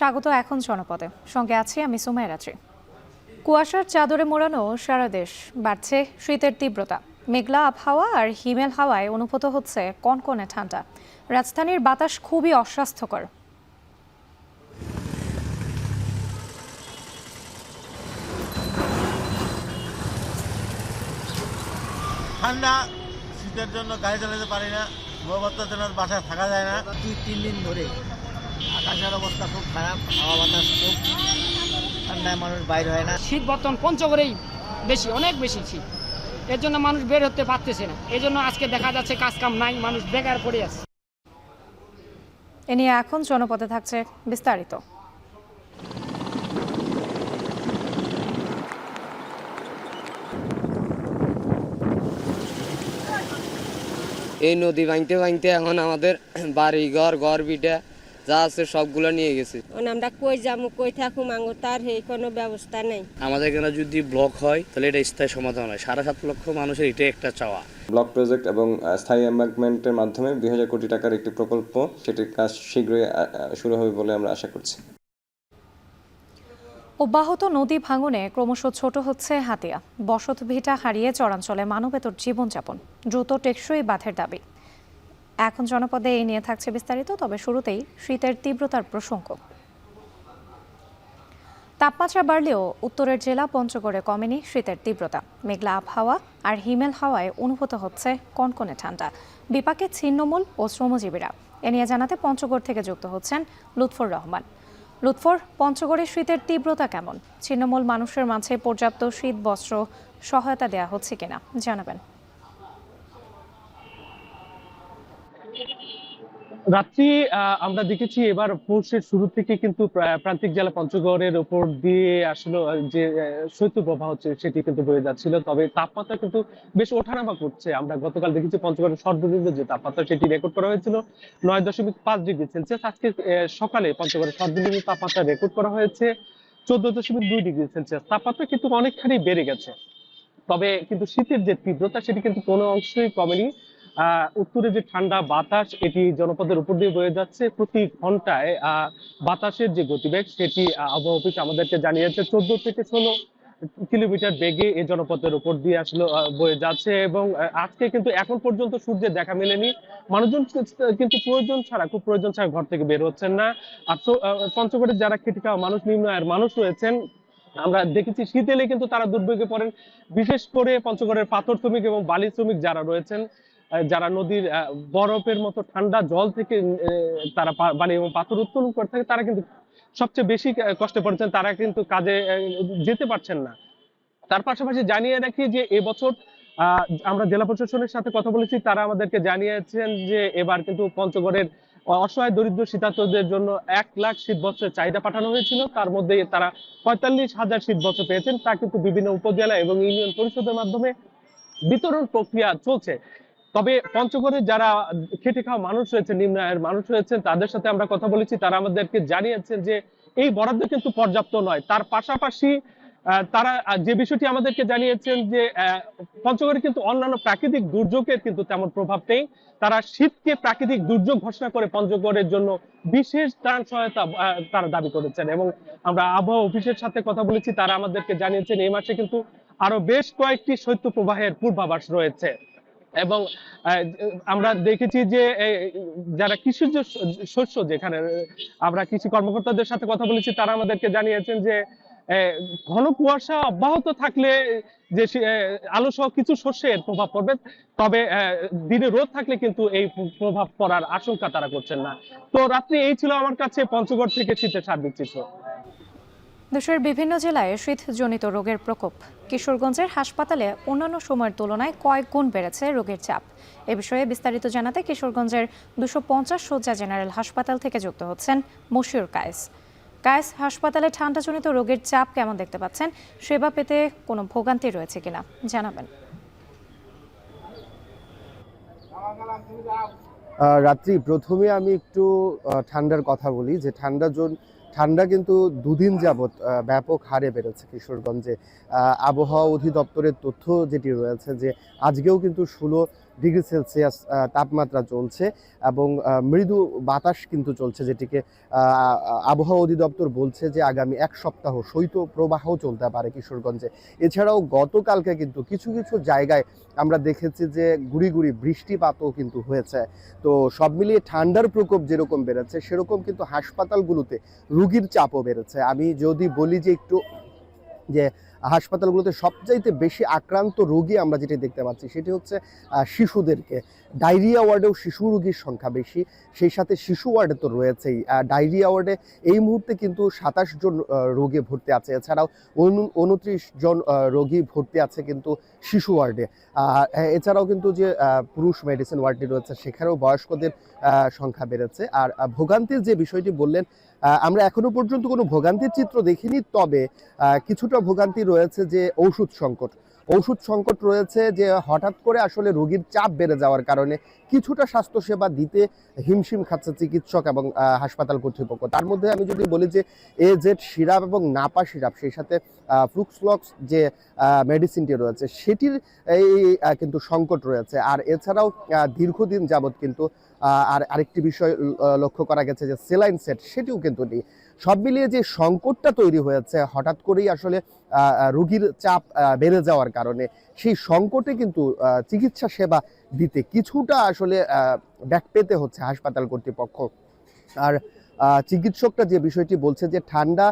স্বাগত এখন জনপদে, সঙ্গে আছি আমি সুমাইয়া রাত্রি। কুয়াশার চাদরে মোড়ানো সারা দেশ, বাড়ছে শীতের তীব্রতা। মেঘলা আবহাওয়া আর হিমেল হাওয়ায় অনুভূত হচ্ছে কনকনে ঠান্ডা। রাজধানীর বাতাস খুবই অস্বাস্থ্যকর। ঠান্ডা, শীতের জন্য গাড়ি চালাতে পারি না, গোবর্তার জন্য বাসায় থাকা যায় না। 2-3 দিন ধরে আকাশের অবস্থা খুব খারাপ, হাওয়া বাতাস খুব ঠান্ডায়, মানুষ বাইর হয় না। শীত বর্তমান পঞ্চগড়েই বেশি, অনেক বেশি শীত। এর জন্য মানুষ বের হতে পারতেছে না। এই জন্য আজকে দেখা যাচ্ছে কাজ কাম নাই, মানুষ বেকার পড়ে আছে। এ নিয়ে এখন জনপদে থাকছে বিস্তারিত। এই নদী ভাঙতে ভাঙতে এখন আমাদের বাড়ি ঘর বিটা যা আছে সবগুলো নিয়ে গেছে। আমরা কই যাবো, কই থাকুম, তার কোনো ব্যবস্থা নেই। আমাদের এখানে যদি ব্লক হয় তাহলে এটা স্থায়ী সমাধান হয়। 7.5 লক্ষ মানুষের এটা একটা চাওয়া। ব্লক প্রজেক্ট এবং স্থায়ী এম্বাঙ্কমেন্টের মাধ্যমে 2000 কোটি টাকার একটি প্রকল্প, সেটির কাজ শীঘ্রই শুরু হবে বলে আমরা আশা করছি। অব্যাহত নদী ভাঙনে ক্রমশ ছোট হচ্ছে হাতিয়া। বসত ভিটা হারিয়ে চরাঞ্চলে মানবেতর জীবনযাপন, দ্রুত টেকসই বাঁধের দাবি। এখন জনপদে এই নিয়ে থাকছে বিস্তারিত, তবে শুরুতেই শীতের তীব্রতার প্রসঙ্গ। তাপমাত্রা বাড়লেও উত্তরের জেলা পঞ্চগড়ে কমেনি শীতের তীব্রতা। মেঘলা আবহাওয়া আর হিমেল হাওয়ায় অনুভূত হচ্ছে কনকনে ঠান্ডা। বিপাকে ছিন্নমূল ও শ্রমজীবীরা। এ নিয়ে জানাতে পঞ্চগড় থেকে যুক্ত হচ্ছেন লুৎফর রহমান। লুৎফর, পঞ্চগড়ের শীতের তীব্রতা কেমন? ছিন্নমূল মানুষের মাঝে পর্যাপ্ত শীত বস্ত্র সহায়তা দেওয়া হচ্ছে কিনা জানাবেন। রাত্রি আমরা দেখেছি এবার পৌষের শুরু থেকে কিন্তু প্রান্তিক জেলা পঞ্চগড়ের উপর দিয়ে আসলে যে শৈত্যপ্রবাহ হচ্ছে সেটি কিন্তু বয়ে যাচ্ছিল। তবে তাপমাত্রা কিন্তু বেশ ওঠানামা করছে। আমরা গতকাল দেখেছি পঞ্চগড়ের সর্বনিম্ন যে তাপমাত্রা সেটি রেকর্ড করা হয়েছিল 9.5 ডিগ্রি সেলসিয়াস। আজকে সকালে পঞ্চগড়ের সর্বনিম্ন তাপমাত্রা রেকর্ড করা হয়েছে 14.2 ডিগ্রি সেলসিয়াস। তাপমাত্রা কিন্তু অনেকখানি বেড়ে গেছে, তবে কিন্তু শীতের যে তীব্রতা সেটি কিন্তু কোনো অংশই কমেনি। উত্তরে যে ঠান্ডা বাতাস এটি জনপদের উপর দিয়ে বয়ে যাচ্ছে। প্রতি ঘন্টায় বাতাসের যে গতিবেগ সেটি আবহাওয়া অফিস আমাদেরকে জানিয়েছে 14 থেকে 16 কিলোমিটার বেগে এই জনপদের উপর দিয়ে আসলে বয়ে যাচ্ছে। এবং আজকে কিন্তু এখন পর্যন্ত সূর্যের দেখা মেলেনি। মানুষজন কিন্তু খুব প্রয়োজন ছাড়া ঘর থেকে বের হচ্ছেন না। আর পঞ্চগড়ের যারা খেটে খাওয়া মানুষ, নিম্ন আয়ের মানুষ রয়েছেন, আমরা দেখেছি শীত এলে কিন্তু তারা দুর্ভোগে পড়েন। বিশেষ করে পঞ্চগড়ের পাথর শ্রমিক এবং বালি শ্রমিক যারা রয়েছেন, যারা নদীর বরফের মতো ঠান্ডা জল থেকে তারা বালি এবং পাথর উত্তোলন করে থাকে, তারা কিন্তু সবচেয়ে বেশি কষ্টে পড়েছেন। তারা কিন্তু কাজে যেতে পারছেন না। তার পাশাপাশি জানিয়ে রাখি যে এবছর আমরা জেলা প্রশাসনের সাথে কথা বলেছি, তারা আমাদেরকে জানিয়েছেন যে এবার কিন্তু পঞ্চগড়ের অসহায় দরিদ্র শীতার্তদের জন্য 1 লাখ শীতবস্ত্রের চাহিদা পাঠানো হয়েছিল। তার মধ্যে তারা 45,000 শীতবস্ত্র পেয়েছেন। তা কিন্তু বিভিন্ন উপজেলা এবং ইউনিয়ন পরিষদের মাধ্যমে বিতরণ প্রক্রিয়া চলছে। তবে পঞ্চগড়ে যারা খেটে খাওয়া মানুষ রয়েছে, নিম্ন আয়ের মানুষ রয়েছেন, তাদের সাথে আমরা কথা বলেছি। তারা আমাদেরকে জানিয়েছেন যে এই বরাদ্দ কিন্তু পর্যাপ্ত নয়। তার পাশাপাশি তারা যে বিষয়টি আমাদেরকে জানিয়েছেন যে পঞ্চগড়ে কিন্তু অন্যান্য প্রাকৃতিক দুর্যোগের কিন্তু তেমন প্রভাব নেই। তারা শীতকে প্রাকৃতিক দুর্যোগ ঘোষণা করে পঞ্চগড়ের জন্য বিশেষ ত্রাণ সহায়তা তারা দাবি করেছেন। এবং আমরা আবহাওয়া অফিসের সাথে কথা বলেছি, তারা আমাদেরকে জানিয়েছেন এই মাসে কিন্তু আরো বেশ কয়েকটি শৈত্যপ্রবাহের পূর্বাভাস রয়েছে। এবং আমরা দেখেছি যে যারা কৃষিজ শস্য, যেখানে আমরা কৃষি কর্মকর্তাদের সাথে কথা বলেছি, তারা আমাদেরকে জানিয়েছেন যে ঘন কুয়াশা অব্যাহত থাকলে যে আলু সহ কিছু শস্যের প্রভাব পড়বে, তবে দিনে রোদ থাকলে কিন্তু এই প্রভাব পড়ার আশঙ্কা তারা করছেন না। তো রাত্রি এই ছিল আমার কাছে পঞ্চগড় থেকে শীতের সার্বিক চিত্র। দেশের বিভিন্ন জেলায় শীতজনিত রোগের প্রকোপ। কিশোরগঞ্জের হাসপাতালে অন্যান্য সময়ের তুলনায় কয়েক গুণ বেড়েছে রোগের চাপ। এ বিষয়ে বিস্তারিত জানাতে কিশোরগঞ্জের 250 শয্যা জেনারেল হাসপাতাল থেকে যুক্ত হচ্ছেন মশিউর কায়েস। কায়েস, হাসপাতালে ঠান্ডাজনিত রোগের চাপ কেমন দেখতে পাচ্ছেন? সেবা পেতে কোনো ভোগান্তি রয়েছে কিনা জানাবেন। রাত্রি, প্রথমে আমি একটু ঠান্ডার কথা বলি যে ঠান্ডা কিন্তু দুদিন যাবৎ ব্যাপক হারে বেড়েছে কিশোরগঞ্জে। আবহাওয়া অধিদপ্তরের তথ্য যেটি রয়েছে যে আজকেও কিন্তু 16 ডিগ্রি সেলসিয়াস তাপমাত্রা চলছে এবং মৃদু বাতাস কিন্তু চলছে, যেটিকে আবহাওয়া অধিদপ্তর বলছে যে আগামী 1 সপ্তাহ শৈত্য প্রবাহ চলতে পারে কিশোরগঞ্জে। এছাড়াও গতকালকে কিন্তু কিছু কিছু জায়গায় আমরা দেখেছি যে গুড়ি গুড়ি বৃষ্টিপাতও কিন্তু হয়েছে। তো সব মিলিয়ে ঠান্ডার প্রকোপ যেরকম বেড়েছে সেরকম কিন্তু হাসপাতালগুলোতে রোগীর চাপও বেড়েছে। আমি যদি বলি যে একটু যে হাসপাতালগুলোতে সবচাইতে বেশি আক্রান্ত রোগী আমরা যেটি দেখতে পাচ্ছি সেটি হচ্ছে শিশুদেরকে। ডায়রিয়া ওয়ার্ডেও শিশু রোগীর সংখ্যা বেশি, সেই সাথে শিশু ওয়ার্ডে তো রয়েছেই। ডায়রিয়া ওয়ার্ডে এই মুহূর্তে কিন্তু 27 জন রোগী ভর্তি আছে, এছাড়াও 29 জন রোগী ভর্তি আছে কিন্তু শিশু ওয়ার্ডে। এছাড়াও কিন্তু যে পুরুষ মেডিসিন ওয়ার্ডটি রয়েছে সেখানেও বয়স্কদের সংখ্যা বেড়েছে। আর ভোগান্তির যে বিষয়টি বললেন, আমরা এখনো পর্যন্ত কোনো ভোগান্তির চিত্র দেখিনি, তবে কিছুটা ভোগান্তি রয়েছে যে ঔষধ সংকট রয়েছে, যে হঠাৎ করে আসলে রোগীর চাপ বেড়ে যাওয়ার কারণে কিছুটা স্বাস্থ্যসেবা দিতে হিমশিম খাচ্ছে চিকিৎসক এবং হাসপাতাল কর্তৃপক্ষ। তার মধ্যে আমি যদি বলি যে এজেড সিরাপ এবং নাপা সিরাপ, সেই সাথে ফ্লুক্সলক্স যে মেডিসিনটি রয়েছে সেটির এই কিন্তু সংকট রয়েছে। আর এছাড়াও দীর্ঘদিন যাবৎ কিন্তু আরেকটি বিষয় লক্ষ্য করা গেছে যে সেলাইন সেট, সেটিও কিন্তু নেই। সব মিলিয়ে যে সংকটটা তৈরি হয়েছে হঠাৎ করেই আসলে রোগীর চাপ বেড়ে যাওয়ার কারণে, সেই সংকটে কিন্তু চিকিৎসা সেবা দিতে কিছুটা আসলে ব্যাক পেতে হচ্ছে হাসপাতাল কর্তৃপক্ষ। আর চিকিৎসকরা যে বিষয়টি বলছে যে ঠান্ডা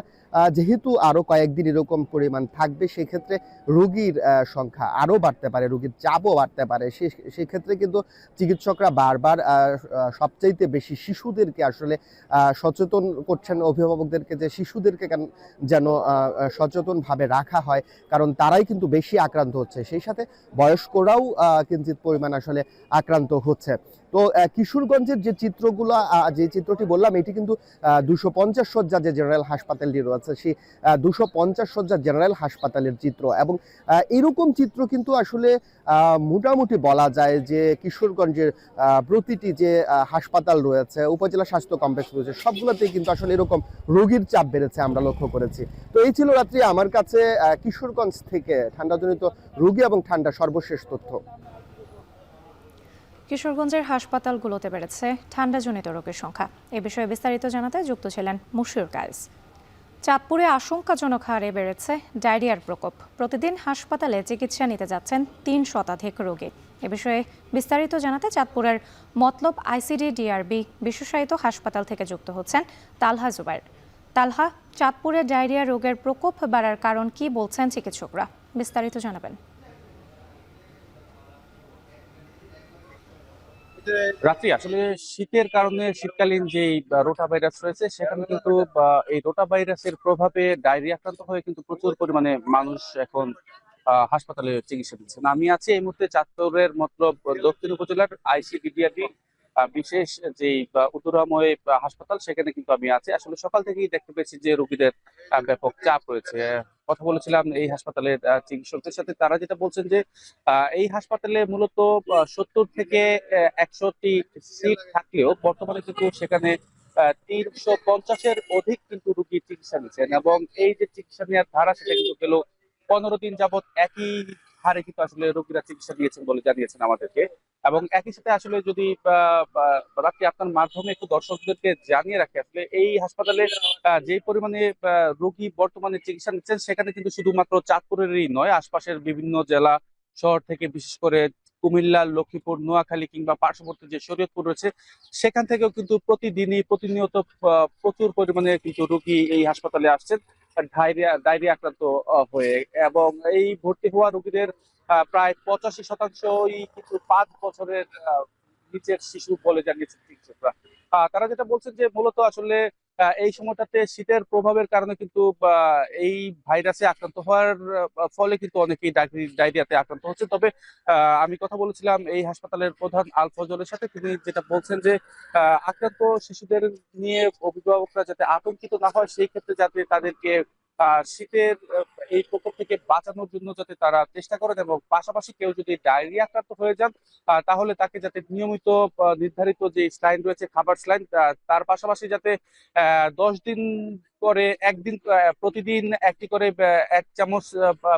যেহেতু আরো কয়েকদিন এরকম পরিমাণ থাকবে, সেক্ষেত্রে রোগীর সংখ্যা আরো বাড়তে পারে, রোগীর চাপও বাড়তে পারে। সেক্ষেত্রে কিন্তু চিকিৎসকরা বারবার সবচাইতে বেশি শিশুদেরকে আসলে সচেতন করছেন, অভিভাবকদেরকে, যে শিশুদেরকে যেন সচেতনভাবে রাখা হয়, কারণ তারাই কিন্তু বেশি আক্রান্ত হচ্ছে, সেই সাথে বয়স্করাও কিঞ্চিত পরিমাণ আসলে আক্রান্ত হচ্ছে। তো কিশোরগঞ্জের যে চিত্রটি বললাম, এটি কিন্তু 250 শয্যা যে জেনারেল হাসপাতালটি রয়েছে সেই 250 শয্যা জেনারেল হাসপাতালের চিত্র। এবং এরকম চিত্র কিন্তু আসলে মোটামুটি বলা যায় যে কিশোরগঞ্জের প্রতিটি যে হাসপাতাল রয়েছে, উপজেলা স্বাস্থ্য কমপ্লেক্স রয়েছে, সবগুলোতেই কিন্তু আসলে এরকম রোগীর চাপ বেড়েছে আমরা লক্ষ্য করেছি। তো এই ছিল রাত্রি আমার কাছে কিশোরগঞ্জ থেকে ঠান্ডাজনিত রোগী এবং ঠান্ডা সর্বশেষ তথ্য। কিশোরগঞ্জের হাসপাতালগুলোতে বেড়েছে ঠান্ডাজনিত রোগের সংখ্যা। এ বিষয়ে বিস্তারিত জানাতে যুক্ত ছিলেন মুশির কায়েস। চাঁদপুরে আশঙ্কাজনক হারে বেড়েছে ডায়রিয়ার প্রকোপ। প্রতিদিন হাসপাতালে চিকিৎসা নিতে যাচ্ছেন 3 শতাধিক রোগী। এ বিষয়ে বিস্তারিত জানাতে চাঁদপুরের মতলব আইসিডি ডিআরবি বিশেষায়িত হাসপাতাল থেকে যুক্ত হচ্ছেন তালহা জুবাইর। তালহা, চাঁদপুরে ডায়রিয়া রোগের প্রকোপ বাড়ার কারণ কি বলছেন চিকিৎসকরা? বিস্তারিত জানাবেন। রাত্রি আসলে শীতের কারণে শীতকালীন যে রোটা ভাইরাস রয়েছে সেখানে কিন্তু এই রোটা ভাইরাসের প্রভাবে ডায়রিয়া আক্রান্ত হয়ে কিন্তু প্রচুর পরিমাণে মানুষ এখন হাসপাতালে চিকিৎসা দিচ্ছেন। আমি আছি এই মুহূর্তে চাঁদপুরের মতলব দক্ষিণ উপজেলার আইসিডিডিআরবি বিশেষ যে উত্তরাময় হাসপাতাল, সেখানে কিন্তু আমি আছি। আসলে সকাল থেকেই দেখতে পেয়েছি যে রোগীদের ব্যাপক চাপ রয়েছে। কথা বলেছিলাম এই হাসপাতালের চিকিৎসকদের সাথে, তারা যেটা বলছেন যে এই হাসপাতালে মূলত 70 থেকে 100টি সিট থাকলেও বর্তমানে কিন্তু সেখানে 350-এর অধিক কিন্তু রোগী চিকিৎসা নিচ্ছেন, এবং এই যে চিকিৎসা নেওয়ার ধারা সেটা কিন্তু গেল 15 দিন যাবৎ একই হারে কিন্তু আসলে রোগীরা চিকিৎসা দিয়েছেন বলে জানিয়েছেন আমাদেরকে। এবং একই সাথে আসলে যদি রাত্রি আপনার মাধ্যমে একটু দর্শকদেরকে জানিয়ে রাখি, আসলে এই হাসপাতালে যে পরিমাণে রোগী বর্তমানে চিকিৎসা নিচ্ছেন সেখানে কিন্তু শুধুমাত্র চাঁদপুরেরই নয়, আশপাশের বিভিন্ন জেলা শহর থেকে, বিশেষ করে কুমিল্লা, লক্ষ্মীপুর, নোয়াখালী কিংবা পার্শ্ববর্তী যে শরীয়তপুর রয়েছে সেখান থেকেও কিন্তু প্রতিনিয়ত প্রচুর পরিমাণে কিন্তু রোগী এই হাসপাতালে আসছেন ডায়রিয়া আক্রান্ত হয়ে। এবং এই ভর্তি হওয়া রোগীদের প্রায় 85%ই কিন্তু 5 বছরের নিচের শিশু বলে জানিয়েছেন চিকিৎসকরা। তারা যেটা বলছেন যে মূলত আসলে এই সময়টাতে শীতের প্রভাবের কারণে কিন্তু এই ভাইরাসে আক্রান্ত হওয়ার ফলে কিন্তু অনেকেই ডায়রিয়াতে আক্রান্ত হচ্ছে। তবে আমি কথা বলেছিলাম এই হাসপাতালের প্রধান আল ফজলের সাথে, তিনি যেটা বলছেন যে আক্রান্ত শিশুদের নিয়ে অভিভাবকরা যাতে আতঙ্কিত না হয়, সেই ক্ষেত্রে যাতে তাদেরকে শীতের এই প্রকোপ থেকে বাঁচানোর জন্য যাতে তারা চেষ্টা করেন, এবং পাশাপাশি কেউ যদি ডায়রিয়া আক্রান্ত হয়ে যান তাহলে তাকে যাতে নিয়মিত নির্ধারিত যে স্লাইন রয়েছে, খাবার স্লাইন, তার পাশাপাশি যাতে 10 দিন করে একদিন প্রতিদিন একটি করে 1 চামচ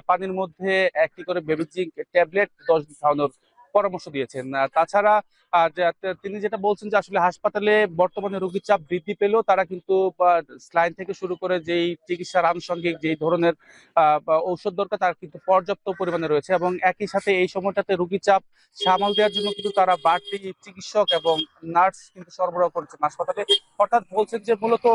পানির মধ্যে একটি করে বেবি জিঙ্ক ট্যাবলেট 10 দিন খাওয়ানোর পরামর্শ দিয়েছেন। তাছাড়া তিনি যেটা বলছেন যে আসলে হাসপাতালে বর্তমানে রোগীর চাপ বৃদ্ধি পেলেও তারা কিন্তু স্লাইন থেকে শুরু করে যেই চিকিৎসার আনুষঙ্গিক যেই ধরনের ঔষধ দরকার তার কিন্তু পর্যাপ্ত পরিমাণে রয়েছে, এবং একই সাথে এই সময়টাতে রোগীর চাপ সামাল দেওয়ার জন্য কিন্তু তারা বাড়তি চিকিৎসক এবং নার্স কিন্তু সরবরাহ করছেন হাসপাতালে। অর্থাৎ বলছেন যে মূলত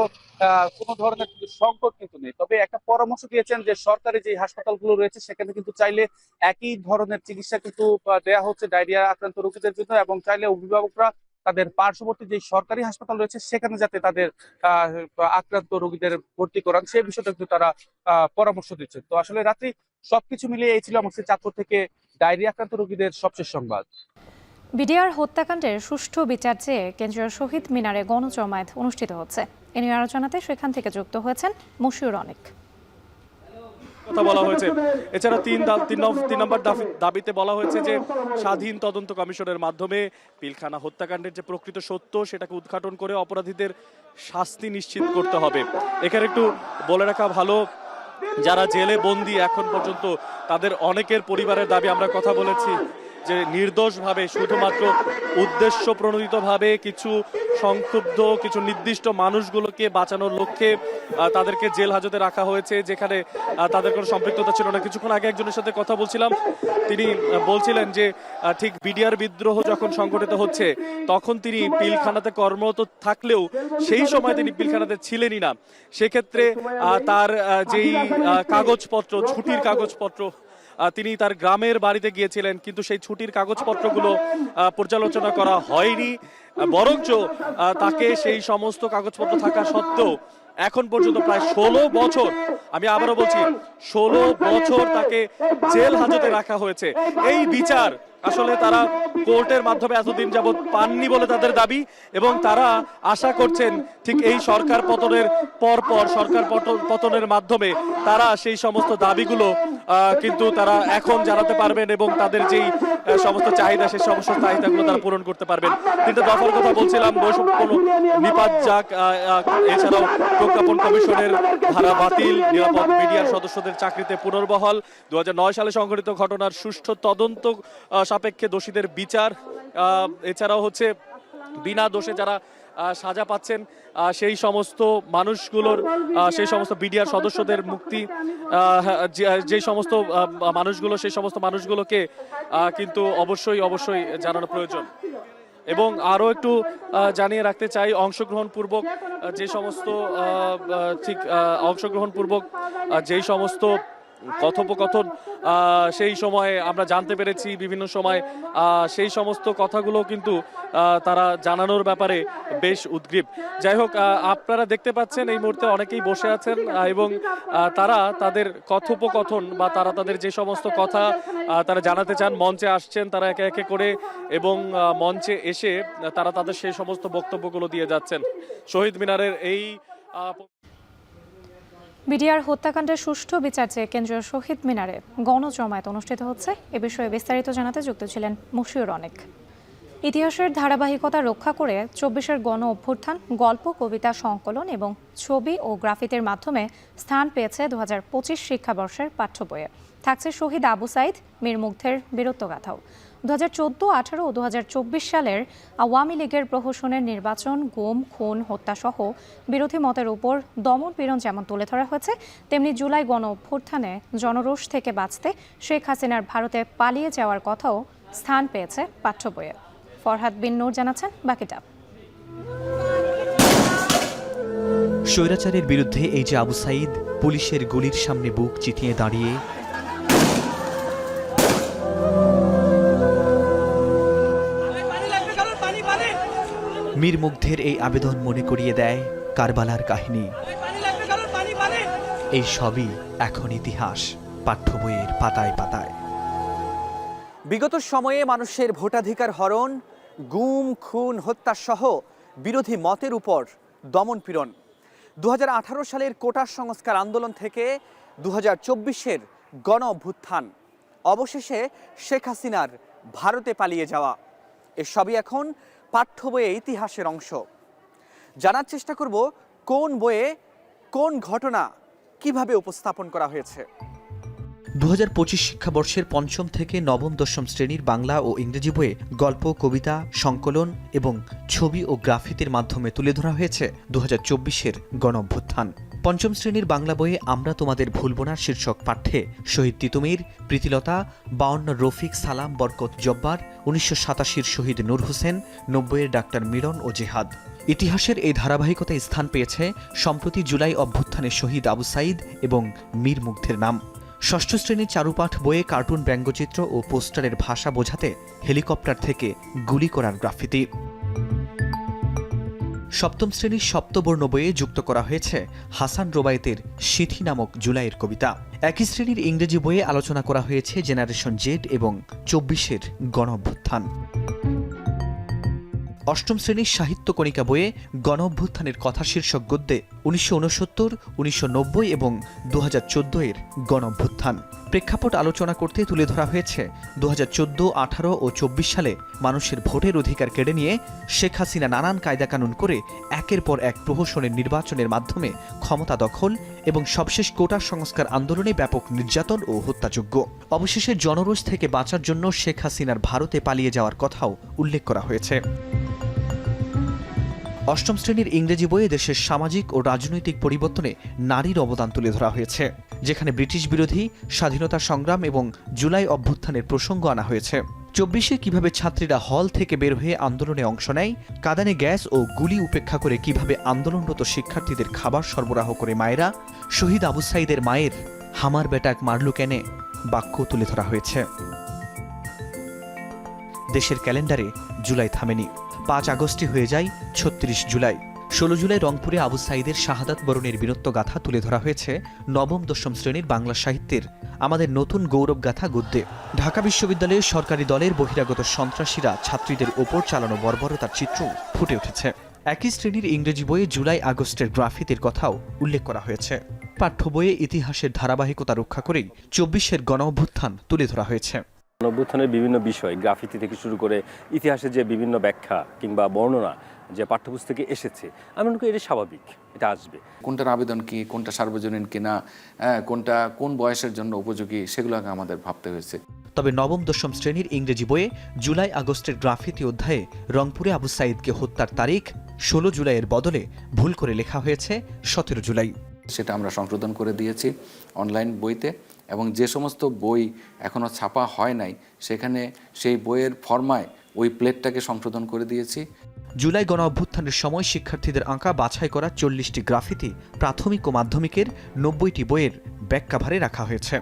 কোনো ধরনের কিন্তু সংকট কিন্তু নেই। তবে একটা পরামর্শ দিয়েছেন যে সরকারি যে হাসপাতালগুলো রয়েছে সেখানে কিন্তু চাইলে একই ধরনের চিকিৎসা কিন্তু দেওয়া হচ্ছে ডায়রিয়া আক্রান্ত রোগীদের জন্য, এবং চাইলে অভিভাবকরা তাদের পার্শ্ববর্তী যে সরকারি হাসপাতাল রয়েছে সেখানে যাতে তাদের আক্রান্ত রোগীদের ভর্তি করান সেই বিষয়টা কিন্তু তারা পরামর্শ দিচ্ছে। তো আসলে রাত্রি সবকিছু মিলিয়ে এই ছিল আমাদের চাঁদপুর থেকে ডায়রিয়া আক্রান্ত রোগীদের সবশেষ সংবাদ। বিডিআর হত্যাকাণ্ডের সুষ্ঠু বিচার চেয়ে কেন্দ্রীয় শহীদ মিনারে গণজমায়েত অনুষ্ঠিত হচ্ছে। এ নিয়ে আলোচনাতে সেখান থেকে যুক্ত হয়েছেন মশিউর অনেক। কথা বলা হয়েছে। এছাড়া তিন নম্বর দাবিতে বলা হয়েছে যে স্বাধীন তদন্ত কমিশনের মাধ্যমে পিলখানা হত্যাকাণ্ডের যে প্রকৃত সত্য সেটাকে উদ্ঘাটন করে অপরাধীদের শাস্তি নিশ্চিত করতে হবে। এখানে একটু বলে রাখা ভালো, যারা জেলে বন্দী এখন পর্যন্ত তাদের অনেকের পরিবারের দাবি আমরা কথা বলেছি যে নির্দোষভাবে শুধুমাত্র উদ্দেশ্য প্রণোদিতভাবে কিছু সংক্ষুব্ধ কিছু নির্দিষ্ট মানুষগুলোকে বাঁচানোর লক্ষ্যে তাদেরকে জেল হাজতে রাখা হয়েছে, যেখানে তাদের কোনো সম্পৃক্ততা ছিল না। কিছুক্ষণ আগে একজনের সাথে কথা বলছিলাম, তিনি বলছিলেন যে ঠিক বিডিআর বিদ্রোহ যখন সংগঠিত হচ্ছে তখন তিনি পিলখানাতে কর্মরত থাকলেও সেই সময় তিনি পিলখানাতে ছিলেনই না। সেক্ষেত্রে তার যেই কাগজপত্র, ছুটির কাগজপত্র, তিনি তার গ্রামের বাড়িতে গিয়েছিলেন, কিন্তু সেই ছুটির কাগজপত্রগুলো পর্যালোচনা করা হয়নি, বরঞ্চ তাকে সেই সমস্ত কাগজপত্র থাকা সত্ত্বেও এখন পর্যন্ত প্রায় 16 বছর, আমি আবারও বলছি 16 বছর তাকে জেল হাজতে রাখা হয়েছে। এই বিচার আসলে তারা কোর্টের মাধ্যমে এতদিন যাবৎ পাননি বলে তাদের দাবি, এবং তারা আশা করছেন ঠিক এই সরকার পতনের পরপর, সরকার পতনের মাধ্যমে তারা সেই সমস্ত দাবিগুলো কিন্তু তারা এখন জানাতে পারবেন, এবং তাদের যেই সমস্ত চাহিদা সেই সমস্ত চাহিদাগুলো তারা পূরণ করতে পারবেন। তিনটা দফার কথা বলছিলাম, বৈষম্য নিপাত যাক, এছাড়াও প্রজ্ঞাপন কমিশনের ধারা বাতিল, নিরাপদ মিডিয়ার সদস্যদের চাকরিতে পুনর্বহাল, 2009 সালে সংঘটিত ঘটনার সুষ্ঠু তদন্ত সাপেক্ষে দোষীদের বিচার, এছাড়াও হচ্ছে বিনা দোষে যারা সাজা পাচ্ছেন সেই সমস্ত মানুষগুলোর, সেই সমস্ত বিডিআর সদস্যদের মুক্তি, যে সমস্ত মানুষগুলো, সেই সমস্ত মানুষগুলোকে কিন্তু অবশ্যই জানানো প্রয়োজন। এবং আরও একটু জানিয়ে রাখতে চাই, অংশগ্রহণপূর্বক যেই সমস্ত কথোপকথন সেই সময় আমরা জানতে পেরেছি, বিভিন্ন সময় সেই সমস্ত কথাগুলো কিন্তু তারা জানানোর ব্যাপারে বেশ উদ্গ্রীব। যাই হোক, আপনারা দেখতে পাচ্ছেন এই মুহূর্তে অনেকেই বসে আছেন, এবং তারা তাদের কথোপকথন বা তারা তাদের যে সমস্ত কথা তারা জানাতে চান মঞ্চে আসছেন তারা একে একে করে, এবং মঞ্চে এসে তারা তাদের সেই সমস্ত বক্তব্যগুলো দিয়ে যাচ্ছেন। শহীদ মিনারের এই বিডিআর হত্যাকাণ্ডের সুষ্ঠু বিচার চেয়ে কেন্দ্রীয় শহীদ মিনারে গণজমায়েত অনুষ্ঠিত হচ্ছে। এ বিষয়ে বিস্তারিত জানাতে যুক্ত ছিলেন মশিউর অনেক। ইতিহাসের ধারাবাহিকতা রক্ষা করে 24-এর গণ অভ্যুত্থান গল্প, কবিতা সংকলন এবং ছবি ও গ্রাফিতির মাধ্যমে স্থান পেয়েছে 2025 শিক্ষাবর্ষের পাঠ্য বইয়ে। থাকছে শহীদ আবু সাইদ, মীর মুগ্ধের বীরত্বগাথাও। 2014, 18 ও 2024 সালের আওয়ামী লীগের প্রহসনের নির্বাচন, গুম, খুন, হত্যাসহ বিরোধী মতের উপর দমন পীড়ন যেমন তুলে ধরা হয়েছে, তেমনি জুলাই গণ অভ্যুত্থানে জনরোষ থেকে বাঁচতে শেখ হাসিনার ভারতে পালিয়ে যাওয়ার কথাও স্থান পেয়েছে পাঠ্য বইয়ে। ফরহাদ বিন নূর জানাচ্ছেন বাকিটা। স্বৈরাচারের বিরুদ্ধে এই যে আবু সাইদ পুলিশের গুলির সামনে বুক চিতিয়ে দাঁড়িয়ে মীর মুগ্ধের এই আবেদন মনে করিয়ে দেয় কারবালার কাহিনী। এই সবই এখন ইতিহাস, পাঠ্য বইয়ের পাতায় পাতায়। বিগত সময়ে মানুষের ভোটাধিকার হরণ, গুম, খুন, হত্যা সহ বিরোধী মতের উপর দমনপীড়ন, 2018 সালের কোটা সংস্কার আন্দোলন থেকে 2024-এর গণ অভ্যুত্থান, অবশেষে শেখ হাসিনার ভারতে পালিয়ে যাওয়া, এসবই এখন পাঠ্য বইয়ে ইতিহাসের অংশ। জানার চেষ্টা করব কোন বইয়ে কোন ঘটনা কিভাবে উপস্থাপন করা হয়েছে। 2025 শিক্ষাবর্ষের পঞ্চম থেকে নবম দশম শ্রেণীর বাংলা ও ইংরেজি বইয়ে গল্প, কবিতা, সংকলন এবং ছবি ও গ্রাফিতির মাধ্যমে তুলে ধরা হয়েছে 2024-এর গণঅভ্যুত্থান। পঞ্চম শ্রেণীর বাংলা বইয়ে আমরা তোমাদের ভুলব না শীর্ষক পাঠ্যে শহীদ তিতুমির, প্রীতিলতা, 52 রফিক, সালাম, বরকত জব্বার, 1987-র শহীদ নূর হোসেন, 90-এর ডাক্তার মিলন ও জেহাদ। ইতিহাসের এই ধারাবাহিকতায় স্থান পেয়েছে সম্প্রতি জুলাই অভ্যুত্থানের শহীদ আবু সাইদ এবং মীর মুগ্ধের নাম। ষষ্ঠ শ্রেণীর চারুপাঠ বইয়ে কার্টুন, ব্যঙ্গচিত্র ও পোস্টারের ভাষা বোঝাতে হেলিকপ্টার থেকে গুলি করার গ্রাফিতি। সপ্তম শ্রেণীর সপ্তবর্ণ বইয়ে যুক্ত করা হয়েছে হাসান রোবায়েতের সিথি নামক জুলাইয়ের কবিতা। একই শ্রেণীর ইংরেজি বইয়ে আলোচনা করা হয়েছে জেনারেশন জেড এবং 24-এর গণঅভ্যুত্থান। অষ্টম শ্রেণীর সাহিত্য কণিকা বইয়ে গণঅভ্যুত্থানের কথা শীর্ষক গদ্যে 1969, 1990 এবং 2014-এর গণঅভ্যুত্থান। প্রেক্ষাপট আলোচনা করতে তুলে ধরা হয়েছে 2014, 18 ও 24 সালে মানুষের ভোটের অধিকার কেড়ে নিয়ে শেখ হাসিনা নানান কায়দাকানুন করে একের পর এক প্রহসনের নির্বাচনের মাধ্যমে ক্ষমতা দখল এবং সবশেষ কোটা সংস্কার আন্দোলনে ব্যাপক নির্যাতন ও হত্যাযজ্ঞ। অবশেষে জনরোষ থেকে বাঁচার জন্য শেখ হাসিনার ভারতে পালিয়ে যাওয়ার কথাও উল্লেখ করা হয়েছে। অষ্টম শ্রেণীর ইংরেজি বইয়ে দেশের সামাজিক ও রাজনৈতিক পরিবর্তনে নারীর অবদান তুলে ধরা হয়েছে, যেখানে ব্রিটিশ বিরোধী, স্বাধীনতা সংগ্রাম এবং জুলাই অভ্যুত্থানের প্রসঙ্গ আনা হয়েছে। 24-এ কিভাবে ছাত্রীরা হল থেকে বের হয়ে আন্দোলনে অংশ নেয়, কাঁদানে গ্যাস ও গুলি উপেক্ষা করে কিভাবে আন্দোলনরত শিক্ষার্থীদের খাবার সরবরাহ করে মায়েরা, শহীদ আবু সাইদের মায়ের হামার বেটাক মারলু কেনে বাক্য তুলে ধরা হয়েছে। দেশের ক্যালেন্ডারে জুলাই থামেনি, 5 আগস্টে হয়ে যায় 36 জুলাই। 16 জুলাই রংপুরে আবু সাইদের শাহাদাত বরণের বীরত্ব গাথা তুলে ধরা হয়েছে নবম দশম শ্রেণীর বাংলা সাহিত্যের আমাদের নতুন গৌরব গাথা গদ্যে। ঢাকা বিশ্ববিদ্যালয়ের সরকারি দলের বহিরাগত সন্ত্রাসীরা ছাত্রীদের ওপর চালানো বর্বরতার চিত্র ফুটে উঠেছে। একই শ্রেণীর ইংরেজি বইয়ে জুলাই আগস্টের গ্রাফিতির কথাও উল্লেখ করা হয়েছে। পাঠ্য বইয়ে ইতিহাসের ধারাবাহিকতা রক্ষা করেই 24-এর গণঅভ্যুত্থান তুলে ধরা হয়েছে। গণঅভ্যুত্থানের বিভিন্ন বিষয়, গ্রাফিতি থেকে শুরু করে ইতিহাসের যে বিভিন্ন ব্যাখ্যা কিংবা বর্ণনা যে পাঠ্যপুস্তকে এসেছে, আমি মনে করি এটা স্বাভাবিক, এটা আসবে। কোনটার আবেদন কি, কোনটা সার্বজনীন কিনা, কোনটা কোন বয়সের জন্য উপযোগী, সেগুলোকে আমাদের ভাবতে হয়েছে। তবে নবম দশম শ্রেণীর ইংরেজি বইয়ে জুলাই আগস্টের গ্রাফিতি অধ্যায়ে রংপুরে আবু সাইদকে হত্যার তারিখ 16 জুলাইয়ের বদলে ভুল করে লেখা হয়েছে 17 জুলাই। সেটা আমরা সংশোধন করে দিয়েছি অনলাইন বইতে, এবং যে সমস্ত বই এখনও ছাপা হয় নাই সেখানে সেই বইয়ের ফরমায় ওই প্লেটটাকে সংশোধন করে দিয়েছি। জুলাই গণ অভ্যুত্থানের সময় শিক্ষার্থীদের আঁকা বাছাই করা 40টি গ্রাফিতি প্রাথমিক ও মাধ্যমিকের 90টি বইয়ের ব্যাক কাভারে রাখা হয়েছে।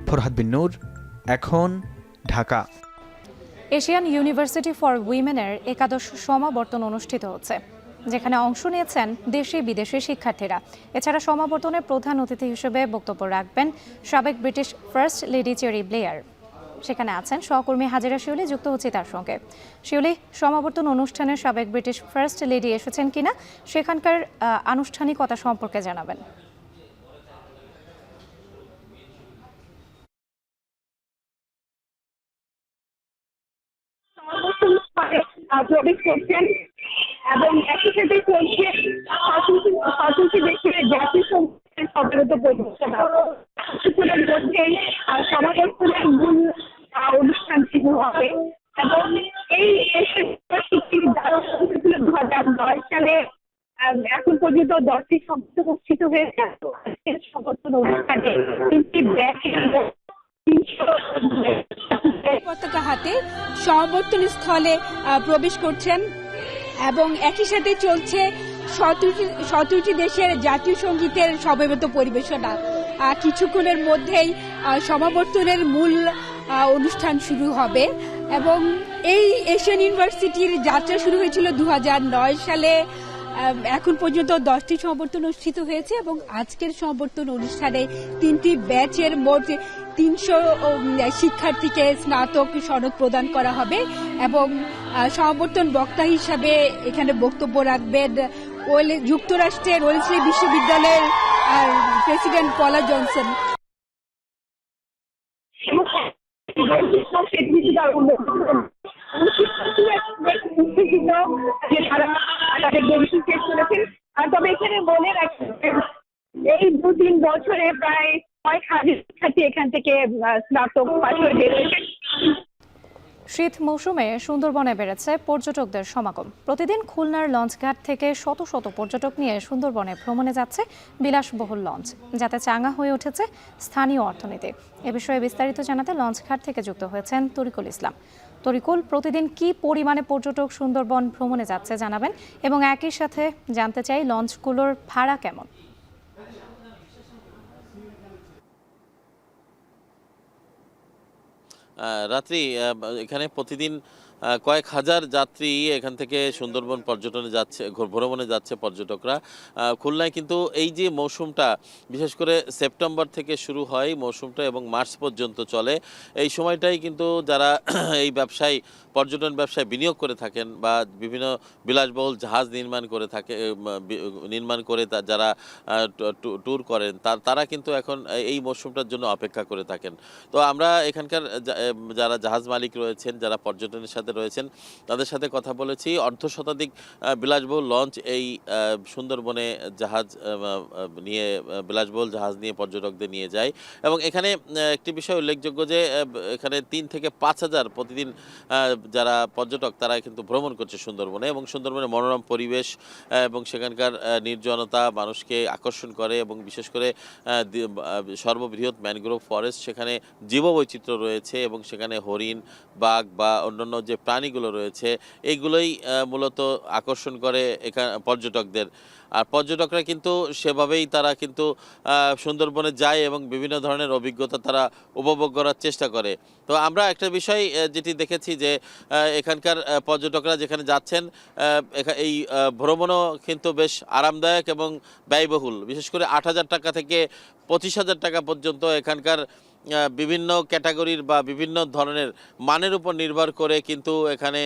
ফরহাদ বিন নূর, এখন, ঢাকা। এশিয়ান ইউনিভার্সিটি ফর উইমেনের 11শ সমাবর্তন অনুষ্ঠিত হচ্ছে, যেখানে অংশ নিয়েছেন দেশি বিদেশি শিক্ষার্থীরা। এছাড়া সমাবর্তনের প্রধান অতিথি হিসেবে বক্তব্য রাখবেন সাবেক British first lady Cherie Blair. সেখানে আছেন সহকর্মী হাজিরা শিউলি, যুক্ত হচ্ছে তার সঙ্গে। শিউলি, সমাবর্তন অনুষ্ঠানে সাবেক ব্রিটিশ ফার্স্ট লেডি এসেছেন কিনা, সেখানকার আনুষ্ঠানিকতা সম্পর্কে জানাবেন। প্রবেশ করছেন এবং একই সাথে চলছে 85 দেশের জাতীয় সংগীতের সমাবেত পরিবেশনা। কিছুক্ষণের মধ্যেই সমাবর্তনের মূল অনুষ্ঠান শুরু হবে এবং এই ইউনিভার্সিটির দ্বারা শুরু ছিল 2009 সালে। এখন পর্যন্ত 10টি সমাবর্তন অনুষ্ঠিত হয়েছে। আজকের সমাবর্তন অনুষ্ঠানে 3টি ব্যাচের পতাকা হাতে সমাবর্তন স্থলে প্রবেশ করছেন এবং একই সাথে চলছে 17টি দেশের জাতীয় সঙ্গীতের সমবেত পরিবেশনা। কিছুক্ষণের মধ্যেই সমাবর্তনের মূল অনুষ্ঠান শুরু হবে এবং এই এশিয়ান ইউনিভার্সিটির যাত্রা শুরু হয়েছিল 2009 সালে। এখন পর্যন্ত 10টি সমাবর্তন অনুষ্ঠিত হয়েছে এবং আজকের সমাবর্তন অনুষ্ঠানে 3টি ব্যাচের মোট 300 শিক্ষার্থীকে স্নাতক সনদ প্রদান করা হবে এবং সমাবর্তন বক্তা হিসাবে এখানে বক্তব্য রাখবেন যুক্তরাষ্ট্রের ওয়েলসলি বিশ্ববিদ্যালয়ের প্রেসিডেন্ট পলা জনসন। তবে এখানে মনে রাখবেন এই 2-3 বছরে প্রায় কয়েক হাজার শিক্ষার্থী এখান থেকে স্নাতক পাশ করে বের হয়েছে। শীত মৌসুমে সুন্দরবনে বেড়েছে পর্যটকদের সমাগম। প্রতিদিন খুলনার লঞ্চঘাট থেকে শত শত পর্যটক নিয়ে সুন্দরবনে ভ্রমণে যাচ্ছে বিলাসবহুল লঞ্চ, যাতে চাঙা হয়ে উঠেছে স্থানীয় অর্থনীতি। এ বিষয়ে বিস্তারিত জানাতে লঞ্চঘাট থেকে যুক্ত হয়েছেন তরিকুল ইসলাম। তরিকুল, প্রতিদিন কি পরিমাণে পর্যটক সুন্দরবন ভ্রমণে যাচ্ছে জানাবেন, এবং একই সাথে জানতে চাই লঞ্চগুলোর ভাড়া কেমন? রাত্রি এখানে প্রতিদিন কয়েক হাজার যাত্রী এখান থেকে সুন্দরবন পর্যটনে যাচ্ছে, ভ্রমণে যাচ্ছে পর্যটকরা। খুলনায় কিন্তু এই যে মৌসুমটা বিশেষ করে সেপ্টেম্বর থেকে শুরু হয় মৌসুমটা এবং মার্চ পর্যন্ত চলে, এই সময়টাই কিন্তু যারা এই ব্যবসায় পর্যটন ব্যবসায় বিনিয়োগ করে থাকেন বা বিভিন্ন বিলাসবহুল জাহাজ নির্মাণ করে যারা ট্যুর করেন তারা কিন্তু এখন এই মৌসুমটার জন্য অপেক্ষা করে থাকেন। তো আমরা এখানকার যারা জাহাজ মালিক রয়েছেন, যারা পর্যটনের সাথে রয়েছেন, তাদের সাথে কথা বলেছি। অর্ধশতাধিক বিলাসবহুল লঞ্চ এই সুন্দরবনে বিলাসবহুল জাহাজ নিয়ে পর্যটকদের নিয়ে যায়। এবং এখানে একটি বিষয় উল্লেখযোগ্য যে এখানে 3 থেকে 5 হাজার প্রতিদিন যারা পর্যটক তারা কিন্তু ভ্রমণ করছে সুন্দরবনে, এবং সুন্দরবনের মনোরম পরিবেশ এবং সেখানকার নির্জনতা মানুষকে আকর্ষণ করে, এবং বিশেষ করে সর্ববৃহৎ ম্যানগ্রোভ ফরেস্ট, সেখানে জীববৈচিত্র্য রয়েছে এবং সেখানে হরিণ, বাঘ বা অন্যান্য যে প্রাণীগুলো রয়েছে এইগুলোই মূলত আকর্ষণ করে এখানে পর্যটকদের। আর পর্যটকরা কিন্তু সেভাবেই তারা কিন্তু সুন্দরবনে যায় এবং বিভিন্ন ধরনের অভিজ্ঞতা তারা উপভোগ করার চেষ্টা করে। তো আমরা একটা বিষয় যেটি দেখেছি যে এখানকার পর্যটকরা যেখানে যাচ্ছেন এই ভ্রমণও কিন্তু বেশ আরামদায়ক এবং ব্যয়বহুল। বিশেষ করে 8,000 টাকা থেকে 25,000 টাকা পর্যন্ত এখানকার বিভিন্ন ক্যাটাগরির বা বিভিন্ন ধরনের মানের উপর নির্ভর করে কিন্তু এখানে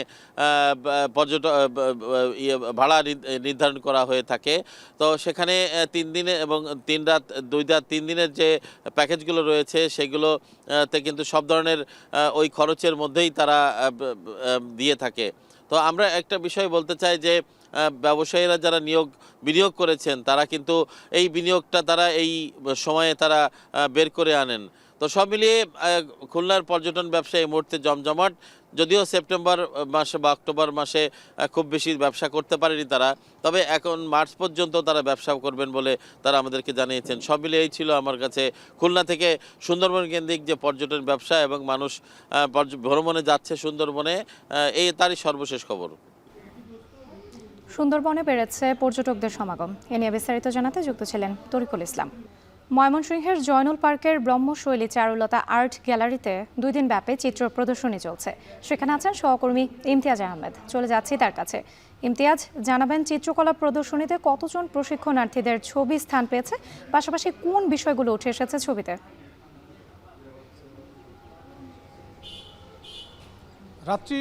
ভাড়া নির্ধারণ করা হয়ে থাকে। তো সেখানে 3 দিনে এবং 3 দিনের যে প্যাকেজগুলো রয়েছে সেগুলোতে কিন্তু সব ধরনের ওই খরচের মধ্যেই তারা দিয়ে থাকে। তো আমরা একটা বিষয় বলতে চাই যে ব্যবসায়ীরা যারা বিনিয়োগ করেছেন তারা কিন্তু এই বিনিয়োগটা তারা এই সময়ে তারা বের করে আনেন। তো সব মিলিয়ে খুলনার পর্যটন ব্যবসা এই মুহূর্তে জমজমাট। যদিও সেপ্টেম্বর মাসে বা অক্টোবর মাসে খুব বেশি ব্যবসা করতে পারেনি তারা, তবে এখন মার্চ পর্যন্ত তারা ব্যবসা করবেন বলে তারা আমাদেরকে জানিয়েছেন। সব মিলিয়ে এই ছিল আমার কাছে খুলনা থেকে সুন্দরবন কেন্দ্রিক যে পর্যটন ব্যবসা এবং মানুষ ভ্রমণে যাচ্ছে সুন্দরবনে, তারই সর্বশেষ খবর। সুন্দরবনে বেড়েছে পর্যটকদের সমাগম। এ নিয়ে বিস্তারিত জানাতে যুক্ত ছিলেন তরিকুল ইসলাম। ময়মনসিংহের জয়নুল পার্কের ব্রহ্মশৈলী চারুলতা আর্ট গ্যালারিতে 2 দিন ব্যাপী চিত্র প্রদর্শনী চলছে। সেখানে আছেন সহকর্মী ইমতিয়াজ আহমেদ। চলে যাচ্ছি তার কাছে। ইমতিয়াজ, জানাবেন চিত্রকলা প্রদর্শনীতে কতজন প্রশিক্ষণার্থীদের ছবি স্থান পেয়েছে, পাশাপাশি কোন বিষয়গুলো উঠে এসেছে ছবিতে? রাত্রি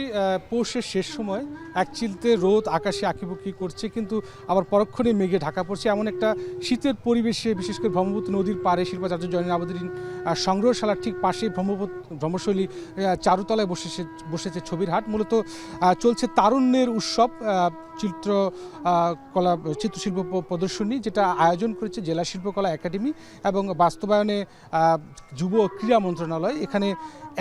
পৌষের শেষ সময় এক চিলতে রোদ আকাশে আঁকিবুকি করছে, কিন্তু আবার পরক্ষণে মেঘে ঢাকা পড়ছে। এমন একটা শীতের পরিবেশে বিশেষ করে ব্রহ্মপুত্র নদীর পাড়ে শিল্পাচার্য জয়নুল আবেদিন সংগ্রহশালার ঠিক পাশে ব্রহ্মশৈলী চারুতলায় বসেছে ছবির হাট। মূলত চলছে তারুণ্যের উৎসব চিত্রশিল্প প্রদর্শনী, যেটা আয়োজন করেছে জেলা শিল্পকলা একাডেমি এবং বাস্তবায়নে যুব ক্রীড়া মন্ত্রণালয়। এখানে